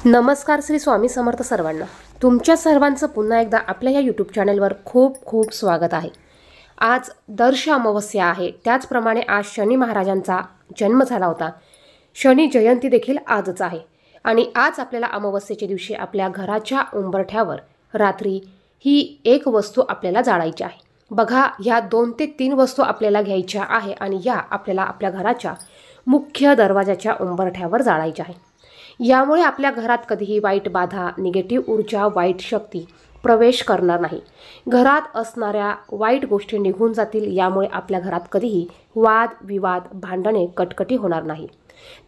नमस्कार श्री स्वामी समर्थ सर्वांना। तुमच्या सर्वांचं पुन्हा एकदा आपल्या या यूट्यूब चॅनलवर खूप खूप स्वागत आहे। आज दर्श अमावस्या आहे, त्याचप्रमाणे आज शनी महाराजांचा जन्म झाला होता। शनी जयंती देखील आजच आहे आणि आज आपल्याला अमावस्येच्या दिवशी आपल्या घराच्या उंबरठ्यावर रात्री ही एक वस्तू आपल्याला जाळायची आहे। बघा, ह्या 2 ते 3 वस्तू आपल्याला घ्यायच्या आहे आणि या आपल्याला आपल्या घराच्या मुख्य दरवाजाच्या उंबरठ्यावर जाळायच्या आहे। यामुळे आपल्या घरात कधीही वाईट बाधा, निगेटिव्ह ऊर्जा, वाईट शक्ती प्रवेश करणार नाही। घरात असणाऱ्या वाईट गोष्टी निघून जातील। यामुळे आपल्या घरात कधीही वाद विवाद, भांडणे, कटकटी होणार नाही।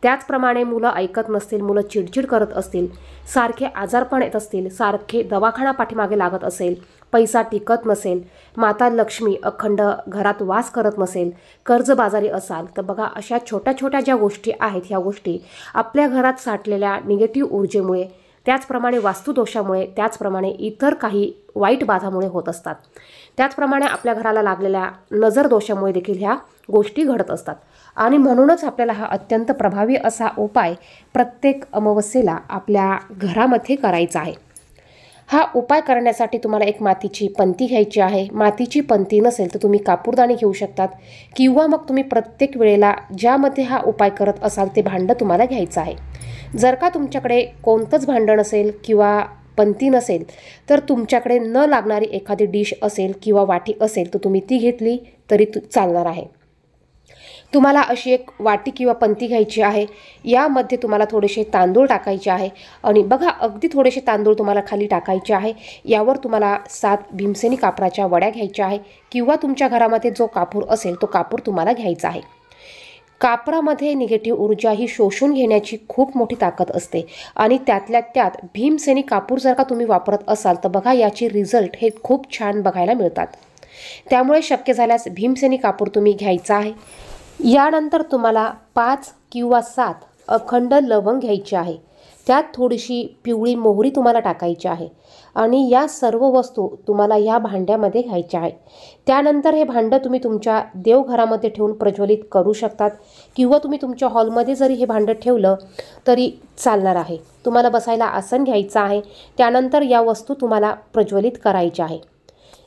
त्याचप्रमाणे मुलं ऐकत नसतील, मुलं चिडचिड करत असतील, सारखे आजारपण येत असतील, सारखे दवाखाना पाठीमागे लागत असेल, पैसा टिकत नसेल, माता लक्ष्मी अखंड घरात वास करत नसेल, कर्जबाजारी असाल तर बघा, अशा छोट्या छोट्या ज्या गोष्टी आहेत ह्या गोष्टी आपल्या घरात साठलेल्या निगेटिव्ह ऊर्जेमुळे, त्याचप्रमाणे वास्तुदोषामुळे, त्याचप्रमाणे इतर काही वाईट बाधामुळे होत असतात। त्याचप्रमाणे आपल्या घराला लागलेल्या नजर दोषामुळे देखील ह्या गोष्टी घडत असतात आणि म्हणूनच आपल्याला हा अत्यंत प्रभावी असा उपाय प्रत्येक अमावस्येला आपल्या घरामध्ये करायचा आहे। हा उपाय करण्यासाठी तुम्हाला एक मातीची पंती घ्यायची आहे। मातीची पंती नसेल तर तुम्ही कापूरदाणी घेऊ शकतात किंवा मग तुम्ही प्रत्येक वेळेला ज्यामध्ये हा उपाय करत असाल ते भांडं तुम्हाला घ्यायचं आहे। जर का तुमच्याकडे कोणतंच भांडं नसेल किंवा पंती नसेल तर तुमच्याकडे न लागणारी एखादी डिश असेल किंवा वाटी असेल तर तुम्ही ती घेतली तरी चालणार आहे। तुम्हाला अशी एक वाटी किंवा पंती घ्यायची आहे। यामध्ये तुम्हाला थोडेसे तांदूळ टाकायचे आहे आणि बघा, अगदी थोडेसे तांदूळ तुम्हाला खाली टाकायचे आहे। यावर तुम्हाला 7 भीमसेनी कापराच्या वड्या घ्यायच्या आहे किंवा तुमच्या घरामध्ये जो कापूर असेल तो कापूर तुम्हाला घ्यायचा आहे। कापरामध्ये निगेटिव्ह ऊर्जा ही शोषून घेण्याची खूप मोठी ताकद असते आणि त्यातल्या त्यात भीमसेनी कापूर जर का तुम्ही वापरत असाल तर बघा, याची रिझल्ट हे खूप छान बघायला मिळतात। त्यामुळे शक्य झाल्यास भीमसेनी कापूर तुम्ही घ्यायचा आहे। यानंतर तुम्हाला 5 किंवा 7 अखंड लवंग घ्यायची आहे। त्यात थोडीशी पिवळी मोहरी तुम्हाला टाकायची आहे आणि या सर्व वस्तू तुम्हाला या भांड्यामध्ये घ्यायच्या आहे। त्यानंतर हे भांडं तुम्ही तुमच्या देवघरामध्ये ठेवून प्रज्वलित करू शकतात किंवा तुम्ही तुमच्या हॉलमध्ये जरी हे भांडं ठेवलं तरी चालणार आहे। तुम्हाला बसायला आसन घ्यायचं आहे। त्यानंतर या वस्तू तुम्हाला प्रज्वलित करायच्या आहे।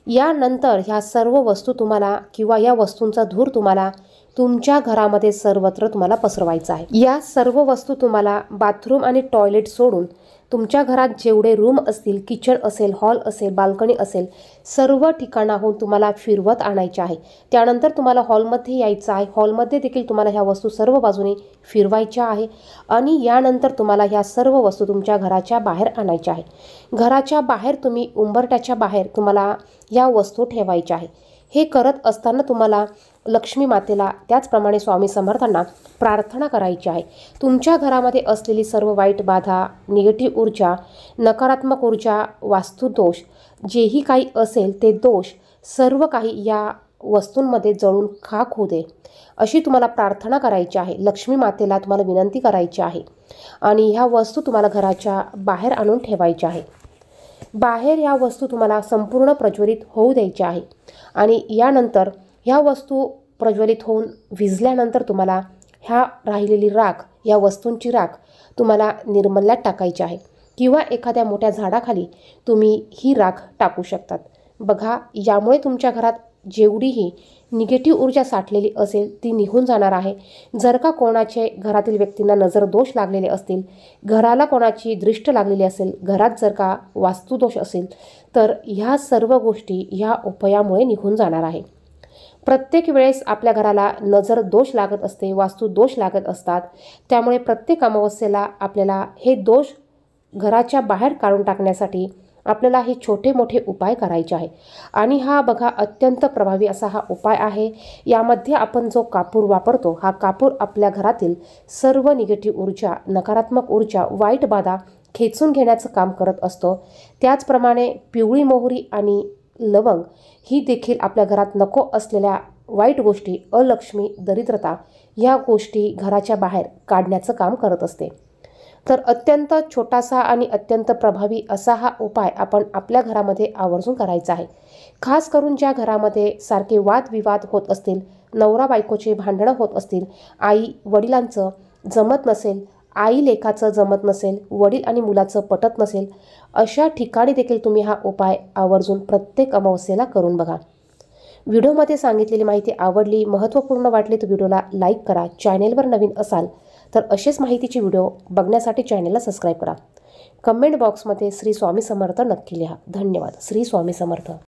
यानंतर ह्या सर्व वस्तू तुम्हाला किंवा या वस्तूंचा धूर तुम्हाला तुमच्या घरामध्ये सर्वत्र तुम्हाला पसरवायचा आहे। या सर्व वस्तू तुम्हाला बाथरूम आणि टॉयलेट सोडून तुमच्या घरात जेवढे रूम असतील, किचन असेल, हॉल असेल, बाल्कनी असेल, सर्व ठिकाणाहून तुम्हाला फिरवत आणायचे आहे। त्यानंतर तुम्हाला हॉलमध्ये यायचं आहे। हॉलमध्ये देखील तुम्हाला ह्या वस्तू सर्व बाजूने फिरवायच्या आहे आणि यानंतर तुम्हाला ह्या सर्व वस्तू तुमच्या घराच्या बाहेर आणायच्या आहे। घराच्या बाहेर तुम्ही उंबरठ्याच्या बाहेर तुम्हाला ह्या वस्तू ठेवायच्या आहे। हे करत असताना तुम्हाला लक्ष्मी मातेला, त्याचप्रमाणे स्वामी समर्थांना प्रार्थना करायची आहे। तुमच्या घरामध्ये असलेली सर्व वाईट बाधा, निगेटिव्ह ऊर्जा, नकारात्मक ऊर्जा, वास्तुदोष जेही काही असेल ते दोष सर्व काही या वस्तूंमध्ये जळून खाक होऊ दे, अशी तुम्हाला प्रार्थना करायची आहे। लक्ष्मी मातेला तुम्हाला विनंती करायची आहे आणि ह्या वस्तू तुम्हाला घराच्या बाहेर आणून ठेवायच्या आहे। बाहेर या वस्तू तुम्हाला संपूर्ण प्रज्वलित होऊ द्यायच्या आहे आणि यानंतर ह्या वस्तू प्रज्वलित होऊन विझल्यानंतर तुम्हाला ह्या राहिलेली राख, या वस्तूंची राख तुम्हाला निर्मल्यात टाकायची आहे किंवा एखाद्या मोठ्या झाडाखाली तुम्ही ही राख टाकू शकतात। बघा, यामुळे तुमच्या घरात जेवढीही निगेटिव्ह ऊर्जा साठलेली असेल ती निघून जाणार आहे। जर का कोणाचे घरातील व्यक्तींना नजर दोष लागलेले असतील, घराला कोणाची दृष्ट लागलेली असेल, घरात जर का वास्तुदोष असेल तर ह्या सर्व गोष्टी ह्या उपायामुळे निघून जाणार आहे। प्रत्येक वेळेस आपल्या घराला नजर दोष लागत असते, वास्तू दोष लागत असतात। त्यामुळे प्रत्येक अमावस्येला आपल्याला हे दोष घराच्या बाहेर काढून टाकण्यासाठी आपल्याला हे छोटे मोठे उपाय करायचे आहे आणि हा बघा, अत्यंत प्रभावी असा हा उपाय आहे। यामध्ये आपण जो कापूर वापरतो, हा कापूर आपल्या घरातील सर्व निगेटिव्ह ऊर्जा, नकारात्मक ऊर्जा, वाईट बाधा खेचून घेण्याचं काम करत असतो। त्याचप्रमाणे पिवळी मोहरी आणि लवंग ही देखील आपल्या घरात नको असलेल्या वाईट गोष्टी, अलक्ष्मी, दरिद्रता या गोष्टी घराच्या बाहेर काढण्याचं काम करत असते। तर अत्यंत छोटासा आणि अत्यंत प्रभावी असा हा उपाय आपण आपल्या घरामध्ये आवर्जून करायचा आहे। खास करून ज्या घरामध्ये सारखे वादविवाद होत असतील, नवरा बायकोचे भांडणं होत असतील, आई वडिलांचं जमत नसेल, आई लेकाचं जमत नसेल, वडील आणि मुलाचं पटत नसेल, अशा ठिकाणी देखील तुम्ही हा उपाय आवर्जून प्रत्येक अमावस्येला करून बघा. व्हिडिओमध्ये सांगितलेली माहिती आवडली, महत्त्वपूर्ण वाटली तर व्हिडिओला लाईक करा. चॅनेलवर नवीन असाल तर असेच माहितीचे व्हिडिओ बघण्यासाठी चॅनेलला सबस्क्राईब करा. कमेंट बॉक्समध्ये श्री स्वामी समर्थ नक्की लिहा. धन्यवाद. श्री स्वामी समर्थ.